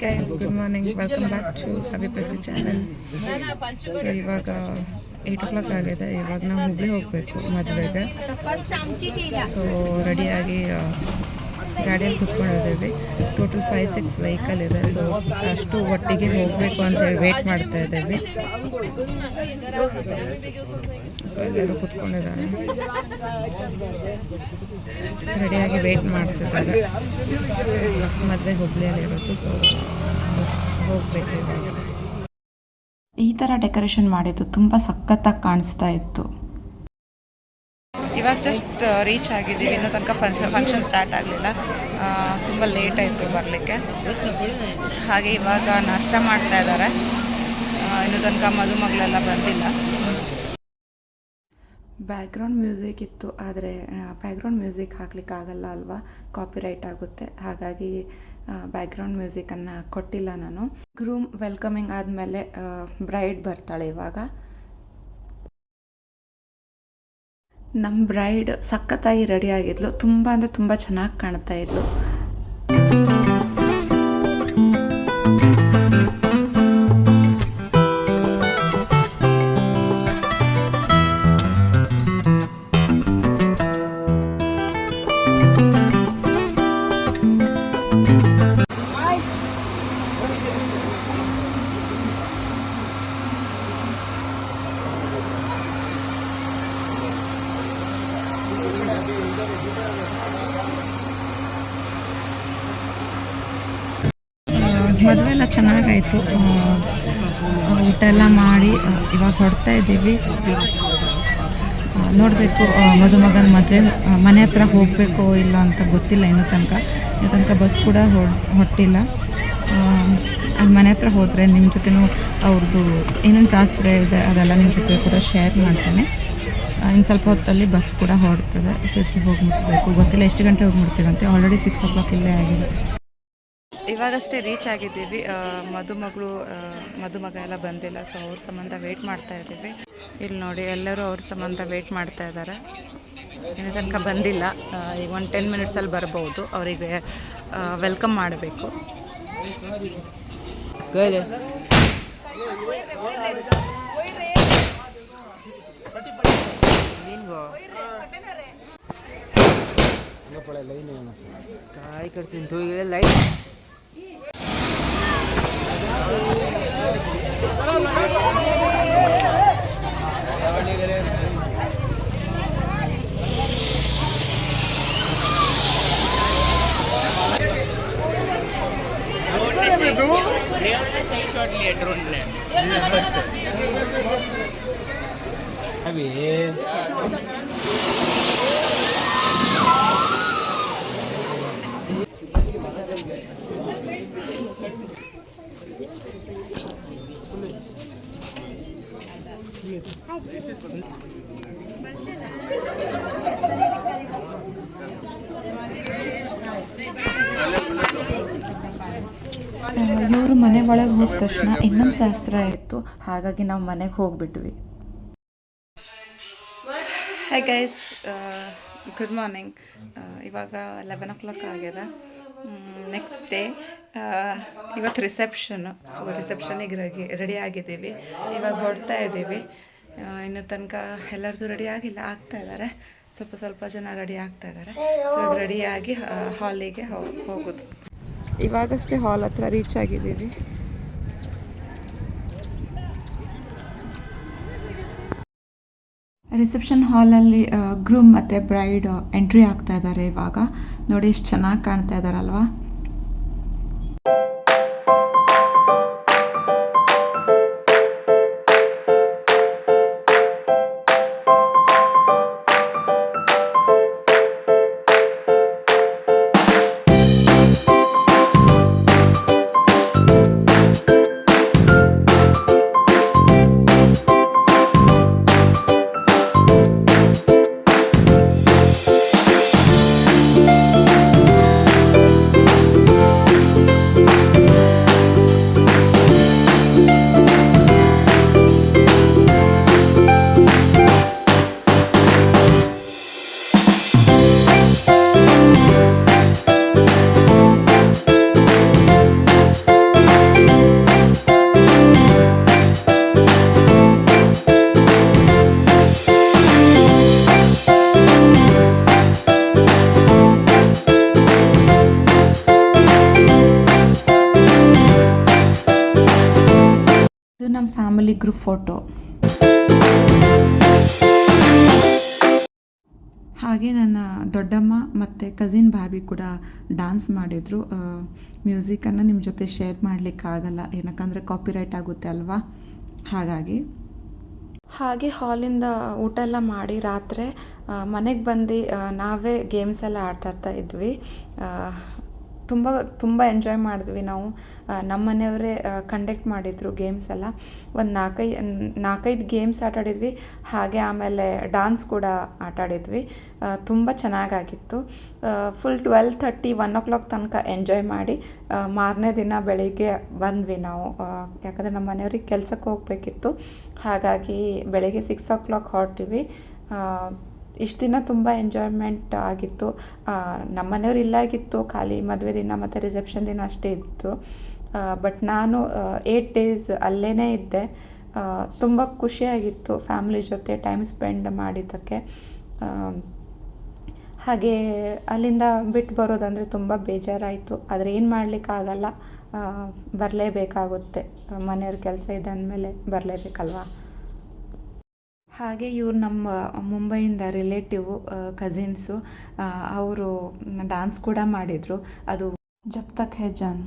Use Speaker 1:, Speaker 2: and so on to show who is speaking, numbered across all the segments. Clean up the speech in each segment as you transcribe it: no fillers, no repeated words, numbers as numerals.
Speaker 1: Guys good morning, welcome back to ಅಭಿಪ್ರಸಿ channel. So ಇವಾಗ 8 o'clock ಆಗಿದೆ. ಇವಾಗ ನಾವು ಹುಬ್ಳಿ ಹೋಗಬೇಕು ಮದುವೆಗೆ. ಸೊ ರೆಡಿಯಾಗಿ ಗಾಡಿಯಲ್ಲಿ ಕುತ್ಕೊಂಡಿದ್ದೀವಿ. ಟೋಟಲ್ 5-6 ವೆಹಿಕಲ್ ಇದೆ. ಸೊ ಅಷ್ಟು ಒಟ್ಟಿಗೆ ಹೋಗಬೇಕು ಅಂತೇಳಿ ವೇಟ್ ಮಾಡ್ತಾ ಇದ್ದೀವಿ. ಸೊ ಎಲ್ಲರೂ ಕುತ್ಕೊಂಡಿದ್ದಾರೆ, ರೆಡಿಯಾಗಿ ವೇಟ್ ಮಾಡ್ತಿದ್ದಾರೆ. ಮದುವೆ ಹುಬ್ಳಿಯಲ್ಲಿ ಇರೋದು. ಸೊ ಹೋಗಬೇಕು ಇವಾಗ.
Speaker 2: ಈ ಥರ ಡೆಕೋರೇಷನ್ ಮಾಡಿದ್ದು ತುಂಬ ಸಖತ್ತಾಗಿ ಕಾಣಿಸ್ತಾ ಇತ್ತು.
Speaker 1: ಇವಾಗ ಜಸ್ಟ್ ರೀಚ್ ಆಗಿದ್ದೀವಿ. ಇನ್ನೂ ತನಕ ಫಂಕ್ಷನ್ ಸ್ಟಾರ್ಟ್ ಆಗಲಿಲ್ಲ, ತುಂಬ ಲೇಟ್ ಆಯಿತು ಬರಲಿಕ್ಕೆ. ಹಾಗೆ ಇವಾಗ ನಾಷ್ಟ ಮಾಡ್ತಾ ಇದ್ದಾರೆ. ಇನ್ನೂ ತನಕ ಮದುಮಗಳೆಲ್ಲ ಬಂದಿಲ್ಲ.
Speaker 2: ಬ್ಯಾಕ್ಗ್ರೌಂಡ್ ಮ್ಯೂಸಿಕ್ ಇತ್ತು, ಆದರೆ ಬ್ಯಾಕ್ಗ್ರೌಂಡ್ ಮ್ಯೂಸಿಕ್ ಹಾಕ್ಲಿಕ್ಕೆ ಆಗಲ್ಲ ಅಲ್ವಾ, ಕಾಪಿರೈಟ್ ಆಗುತ್ತೆ. ಹಾಗಾಗಿ ಬ್ಯಾಕ್ಗ್ರೌಂಡ್ ಮ್ಯೂಸಿಕನ್ನು ಕೊಟ್ಟಿಲ್ಲ ನಾನು. ಗ್ರೂಮ್ ವೆಲ್ಕಮಿಂಗ್ ಆದಮೇಲೆ ಬ್ರೈಡ್ ಬರ್ತಾಳೆ ಇವಾಗ. ನಮ್ಮ ಬ್ರೈಡ್ ಸಖತ್ತಾಗಿ ರೆಡಿ ಆಗಿದ್ಲು. ತುಂಬ ಅಂದರೆ ತುಂಬ ಚೆನ್ನಾಗಿ ಕಾಣ್ತಾ ಇದ್ಲು.
Speaker 1: ಮದುವೆ ಎಲ್ಲ ಚೆನ್ನಾಗಾಯಿತು. ಊಟ ಎಲ್ಲ ಮಾಡಿ ಇವಾಗ ಹೊರಡ್ತಾ ಇದ್ದೀವಿ. ನೋಡಬೇಕು ಮದುಮಗನ ಮದುವೆ ಮನೆ ಹತ್ರ ಹೋಗಬೇಕು ಇಲ್ಲ ಅಂತ ಗೊತ್ತಿಲ್ಲ ಇನ್ನೂ ತನಕ ಬಸ್ ಕೂಡ ಹೊರಟಿಲ್ಲ. ಅಲ್ಲಿ ಮನೆ ಹತ್ರ ಹೋದರೆ ನಿಮ್ಮ ಜೊತೆನೂ ಅವ್ರದ್ದು ಏನೇನು ಶಾಸ್ತ್ರ ಇದೆ ಅದೆಲ್ಲ ನಿಮ್ಮ ಜೊತೆ ಕೂಡ ಶೇರ್ ಮಾಡ್ತೇನೆ. ಇನ್ನು ಸ್ವಲ್ಪ ಹೊತ್ತಲ್ಲಿ ಬಸ್ ಕೂಡ ಹೊರಡ್ತದೆ. ಸೇರಿಸಿ ಹೋಗಿ ಮುಟ್ಟಬೇಕು. ಗೊತ್ತಿಲ್ಲ ಎಷ್ಟು ಗಂಟೆ ಹೋಗಿ ಮುಟ್ತೀವಂತೆ. ಆಲ್ರೆಡಿ 6 o'clock ಇಲ್ಲೇ ಆಗಿದೆ. ಇವಾಗಷ್ಟೇ ರೀಚ್ ಆಗಿದ್ದೀವಿ. ಮದುಮಗ ಎಲ್ಲ ಬಂದಿಲ್ಲ. ಸೊ ಅವ್ರ ಸಂಬಂಧ ವೆಯ್ಟ್ ಮಾಡ್ತಾ ಇದ್ದೀವಿ. ಇಲ್ಲಿ ನೋಡಿ, ಎಲ್ಲರೂ ಅವ್ರ ಸಂಬಂಧ ವೆಯ್ಟ್ ಮಾಡ್ತಾ ಇದ್ದಾರೆ. ಇನ್ನೂ ತನಕ ಬಂದಿಲ್ಲ. ಈಗ ಒಂದು 10 minutesಲ್ಲಿ ಬರ್ಬೋದು. ಅವರಿಗೆ ವೆಲ್ಕಮ್ ಮಾಡಬೇಕು.
Speaker 2: ಇವರು ಮನೆ ಒಳಗೆ ಹೋದ ತಕ್ಷಣ ಇನ್ನೊಂದು ಶಾಸ್ತ್ರ ಇತ್ತು. ಹಾಗಾಗಿ ನಾವು ಮನೆಗೆ ಹೋಗ್ಬಿಟ್ವಿ.
Speaker 1: Hi guys, good morning. ಇವಾಗ 11 o'clock ಆಗಿದೆ. ನೆಕ್ಸ್ಟ್ ಡೇ ಇವತ್ತು ರಿಸೆಪ್ಷನು. ಸೊ ರಿಸೆಪ್ಷನಿಗೆ ರೆಡಿ ಆಗಿದ್ದೀವಿ. ಇವಾಗ ಹೊರಡ್ತಾ ಇದ್ದೀವಿ. ಇನ್ನೂ ತನಕ ಎಲ್ಲರದ್ದು ರೆಡಿ ಆಗಿಲ್ಲ, ಆಗ್ತಾ ಇದ್ದಾರೆ. ಸ್ವಲ್ಪ ಜನ ರೆಡಿ ಆಗ್ತಾ ಇದ್ದಾರೆ. ಸೊ ರೆಡಿಯಾಗಿ ಹಾಲಿಗೆ ಹೋಗೋದು. ಇವಾಗಷ್ಟೇ ಹಾಲ್ ಹತ್ರ ರೀಚ್ ಆಗಿದ್ದೀವಿ.
Speaker 2: ರಿಸೆಪ್ಷನ್ ಹಾಲಲ್ಲಿ ಗ್ರೂಮ್ ಮತ್ತು ಬ್ರೈಡ್ ಎಂಟ್ರಿ ಆಗ್ತಾ ಇದ್ದಾರೆ. ಇವಾಗ ನೋಡಿ ಎಷ್ಟು ಚೆನ್ನಾಗಿ ಕಾಣ್ತಾ ಇದ್ದಾರಲ್ವಾ. ನಮ್ಮ ಫ್ಯಾಮಿಲಿ ಗ್ರೂಪ್ ಫೋಟೋ. ಹಾಗೆ ನನ್ನ ದೊಡ್ಡಮ್ಮ ಮತ್ತು ಕಸಿನ್ ಭಾಬಿ ಕೂಡ ಡ್ಯಾನ್ಸ್ ಮಾಡಿದರು. ಮ್ಯೂಸಿಕನ್ನು ನಿಮ್ಮ ಜೊತೆ ಶೇರ್ ಮಾಡಲಿಕ್ಕಾಗಲ್ಲ, ಏನಕ್ಕಂದರೆ ಕಾಪಿರೈಟ್ ಆಗುತ್ತೆ ಅಲ್ವಾ, ಹಾಗೆ ಹಾಲಿಂದ ಊಟ ಎಲ್ಲ ಮಾಡಿ ರಾತ್ರಿ ಮನೆಗೆ ಬಂದು ನಾವೇ ಗೇಮ್ಸ್ ಎಲ್ಲ ಆಟಾಡ್ತಾ ಇದ್ವಿ. ತುಂಬ ಎಂಜಾಯ್ ಮಾಡಿದ್ವಿ ನಾವು. ನಮ್ಮ ಮನೆಯವರೇ ಕಂಡಕ್ಟ್ ಮಾಡಿದರು ಗೇಮ್ಸ್ ಎಲ್ಲ. ಒಂದು ನಾಲ್ಕೈದು ಗೇಮ್ಸ್ ಆಟಾಡಿದ್ವಿ. ಹಾಗೆ ಆಮೇಲೆ ಡ್ಯಾನ್ಸ್ ಕೂಡ ಆಟಾಡಿದ್ವಿ. ತುಂಬ ಚೆನ್ನಾಗಾಗಿತ್ತು. ಫುಲ್ 12:30 1 ತನಕ ಎಂಜಾಯ್ ಮಾಡಿ ಮಾರನೇ ದಿನ ಬೆಳಿಗ್ಗೆ ಬಂದ್ವಿ ನಾವು. ಯಾಕಂದರೆ ನಮ್ಮ ಮನೆಯವ್ರಿಗೆ ಕೆಲಸಕ್ಕೆ ಹೋಗಬೇಕಿತ್ತು, ಹಾಗಾಗಿ ಬೆಳಿಗ್ಗೆ 6 ಹೊರಟಿವಿ. ಇಷ್ಟು ದಿನ ತುಂಬ ಎಂಜಾಯ್ಮೆಂಟ್ ಆಗಿತ್ತು. ನಮ್ಮ ಮನೆಯವ್ರು ಇಲ್ಲಾಗಿತ್ತು, ಖಾಲಿ ಮದುವೆ ದಿನ ಮತ್ತು ರಿಸೆಪ್ಷನ್ ದಿನ ಅಷ್ಟೇ ಇತ್ತು. ಬಟ್ ನಾನು 8 ಡೇಸ್ ಅಲ್ಲೇ ಇದ್ದೆ. ತುಂಬ ಖುಷಿಯಾಗಿತ್ತು ಫ್ಯಾಮ್ಲಿ ಜೊತೆ ಟೈಮ್ ಸ್ಪೆಂಡ್ ಮಾಡಿದ್ದಕ್ಕೆ. ಹಾಗೆ ಅಲ್ಲಿಂದ ಬಿಟ್ಟು ಬರೋದಂದರೆ ತುಂಬ ಬೇಜಾರಾಯಿತು. ಆದರೆ ಏನು ಮಾಡಲಿಕ್ಕಾಗಲ್ಲ, ಬರಲೇಬೇಕಾಗುತ್ತೆ. ಮನೆಯವ್ರ ಕೆಲಸ ಇದೆ ಅಂದಮೇಲೆ ಬರಲೇಬೇಕಲ್ವಾ. ಹಾಗೆ ಇವ್ರು ನಮ್ಮ ಮುಂಬೈಯಿಂದ ರಿಲೇಟಿವು, ಕಸಿನ್ಸು. ಅವರು ಡ್ಯಾನ್ಸ್ ಕೂಡ ಮಾಡಿದರು. ಅದು ಜಬ್ ತಕ್ ಹೈ ಜಾನ್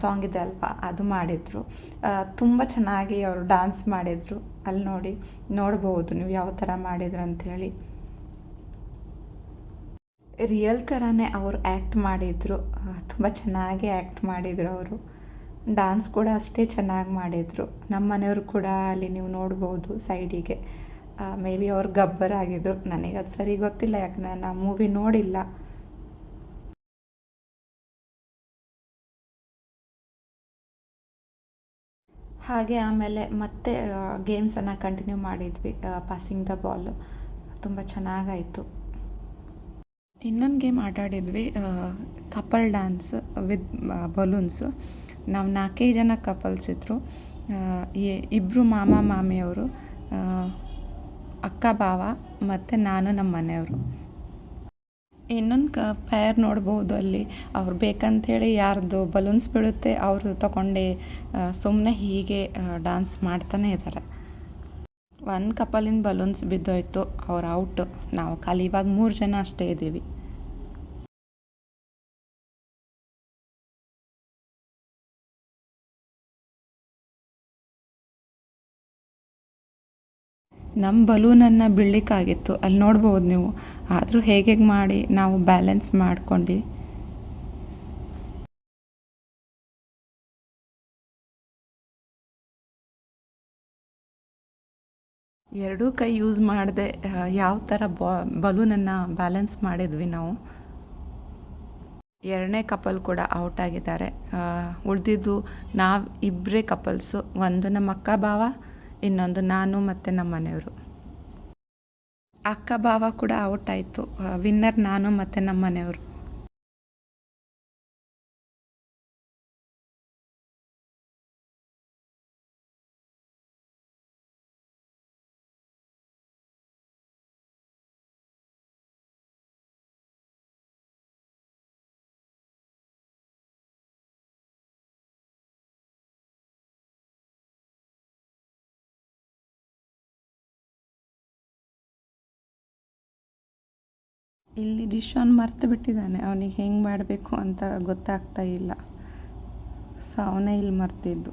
Speaker 2: ಸಾಂಗ್ ಇದೆ ಅಲ್ವಾ, ಅದು ಮಾಡಿದರು. ತುಂಬ ಚೆನ್ನಾಗಿ ಅವರು ಡ್ಯಾನ್ಸ್ ಮಾಡಿದರು. ಅಲ್ಲಿ ನೋಡ್ಬೋದು ನೀವು ಯಾವ ಥರ ಮಾಡಿದ್ರು ಅಂಥೇಳಿ. ರಿಯಲ್ ಥರನೇ ಅವರು ಆ್ಯಕ್ಟ್ ಮಾಡಿದರು. ತುಂಬ ಚೆನ್ನಾಗಿ ಆ್ಯಕ್ಟ್ ಮಾಡಿದರು ಅವರು. ಡ್ಯಾನ್ಸ್ ಕೂಡ ಅಷ್ಟೇ ಚೆನ್ನಾಗಿ ಮಾಡಿದರು. ನಮ್ಮ ಮನೆಯವರು ಕೂಡ ಅಲ್ಲಿ ನೀವು ನೋಡ್ಬೋದು ಸೈಡಿಗೆ. ಮೇ ಬಿ ಅವ್ರು ಗಬ್ಬರಾಗಿದ್ದರು, ನನಗದು ಸರಿ ಗೊತ್ತಿಲ್ಲ, ಯಾಕಂದರೆ ನಾನು ಮೂವಿ ನೋಡಿಲ್ಲ. ಹಾಗೆ ಆಮೇಲೆ ಮತ್ತೆ ಗೇಮ್ಸನ್ನು ಕಂಟಿನ್ಯೂ ಮಾಡಿದ್ವಿ. ಪಾಸಿಂಗ್ ದ ಬಾಲ್ ತುಂಬ ಚೆನ್ನಾಗಾಯಿತು. ಇನ್ನೊಂದು ಗೇಮ್ ಆಟಾಡಿದ್ವಿ, ಕಪಲ್ ಡ್ಯಾನ್ಸ್ ವಿತ್ ಬಲೂನ್ಸು. ನಾವು 4 ಜನ ಕಪಲ್ಸ್ ಇದ್ದರು. ಇಬ್ಬರು ಮಾಮ ಮಾಮಿಯವರು, ಅಕ್ಕ ಬಾವ ಮತ್ತು ನಾನು ನಮ್ಮ ಮನೆಯವರು. ಇನ್ನೊಂದು ಪೇರ್ ನೋಡ್ಬೋದು ಅಲ್ಲಿ. ಅವ್ರು ಬೇಕಂತೇಳಿ ಯಾರ್ದು ಬಲೂನ್ಸ್ ಬೀಳುತ್ತೆ ಅವರು ತಗೊಂಡು ಸುಮ್ಮನೆ ಹೀಗೆ ಡ್ಯಾನ್ಸ್ ಮಾಡ್ತಾನೆ ಇದ್ದಾರೆ. ಒಂದು ಕಪಲಿಂದ ಬಲೂನ್ಸ್ ಬಿದ್ದೋಯ್ತು, ಅವ್ರು ಔಟು. ನಾವು ಖಾಲಿ ಇವಾಗ 3 ಜನ ಅಷ್ಟೇ ಇದ್ದೀವಿ. ನಮ್ಮ ಬಲೂನನ್ನು ಬೀಳಲಿಕ್ಕಾಗಿತ್ತು, ಅಲ್ಲಿ ನೋಡ್ಬೋದು ನೀವು. ಆದರೂ ಹೇಗೆ ಮಾಡಿ ನಾವು ಬ್ಯಾಲೆನ್ಸ್ ಮಾಡ್ಕೊಂಡು ಎರಡೂ ಕೈ ಯೂಸ್ ಮಾಡದೆ ಯಾವ ಥರ ಬಲೂನನ್ನು ಬ್ಯಾಲೆನ್ಸ್ ಮಾಡಿದ್ವಿ ನಾವು. 2ನೇ ಕಪಲ್ ಕೂಡ ಔಟ್ ಆಗಿದ್ದಾರೆ. ಉಳಿದಿದ್ದು ನಾವು ಇಬ್ಬರೇ ಕಪಲ್ಸು. ಒಂದು ನಮ್ಮ ಅಕ್ಕ ಭಾವ, ಇನ್ನೊಂದು ನಾನು ಮತ್ತು ನಮ್ಮ ಮನೆಯವರು. ಅಕ್ಕ ಭಾವ ಕೂಡ ಔಟ್ ಆಯಿತು. ವಿನ್ನರ್ ನಾನು ಮತ್ತು ನಮ್ಮ ಮನೆಯವರು. ಇಲ್ಲಿ ಡಿಶಾನ್ ಮರ್ತು ಬಿಟ್ಟಿದ್ದಾನೆ. ಅವನಿಗೆ ಹೆಂಗೆ ಮಾಡಬೇಕು ಅಂತ ಗೊತ್ತಾಗ್ತಾ ಇಲ್ಲ. ಸೊ ಅವನೇ ಇಲ್ಲಿ ಮರ್ತಿದ್ದು.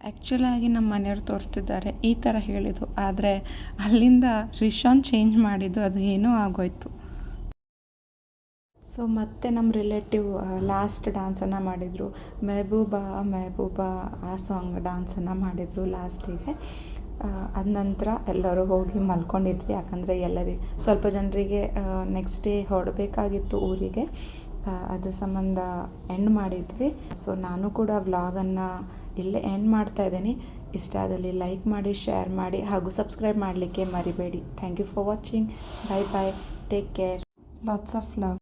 Speaker 2: ಆ್ಯಕ್ಚುಲಾಗಿ ನಮ್ಮ ಮನೆಯವ್ರು ತೋರಿಸ್ತಿದ್ದಾರೆ, ಈ ಥರ ಹೇಳಿದ್ದು. ಆದರೆ ಅಲ್ಲಿಂದ ರಿಶಾನ್ ಚೇಂಜ್ ಮಾಡಿದ್ದು, ಅದು ಏನೋ ಆಗೋಯ್ತು. ಸೊ ಮತ್ತೆ ನಮ್ಮ ರಿಲೇಟಿವ್ ಲಾಸ್ಟ್ ಡ್ಯಾನ್ಸನ್ನು ಮಾಡಿದರು. ಮೆಹಬೂಬಾ ಮೆಹಬೂಬಾ ಆ ಸಾಂಗ್ ಡ್ಯಾನ್ಸನ್ನು ಮಾಡಿದರು ಲಾಸ್ಟಿಗೆ. ಅದ ನಂತರ ಎಲ್ಲರೂ ಹೋಗಿ ಮಲ್ಕೊಂಡಿದ್ವಿ. ಯಾಕಂದರೆ ಸ್ವಲ್ಪ ಜನರಿಗೆ ನೆಕ್ಸ್ಟ್ ಡೇ ಹೊರಡಬೇಕಾಗಿತ್ತು ಊರಿಗೆ. ಅದ್ರ ಸಂಬಂಧ ಎಂಡ್ ಮಾಡಿದ್ವಿ. ಸೊ ನಾನು ಕೂಡ ವ್ಲಾಗನ್ನು ಇಲ್ಲೇ ಎಂಡ್ ಮಾಡ್ತಾಯಿದ್ದೀನಿ. ಇಷ್ಟ ಆದಲ್ಲಿ ಲೈಕ್ ಮಾಡಿ, ಶೇರ್ ಮಾಡಿ ಹಾಗೂ ಸಬ್ಸ್ಕ್ರೈಬ್ ಮಾಡಲಿಕ್ಕೆ ಮರಿಬೇಡಿ. Thank you for watching. Bye bye.
Speaker 1: Take care.
Speaker 2: Lots of love.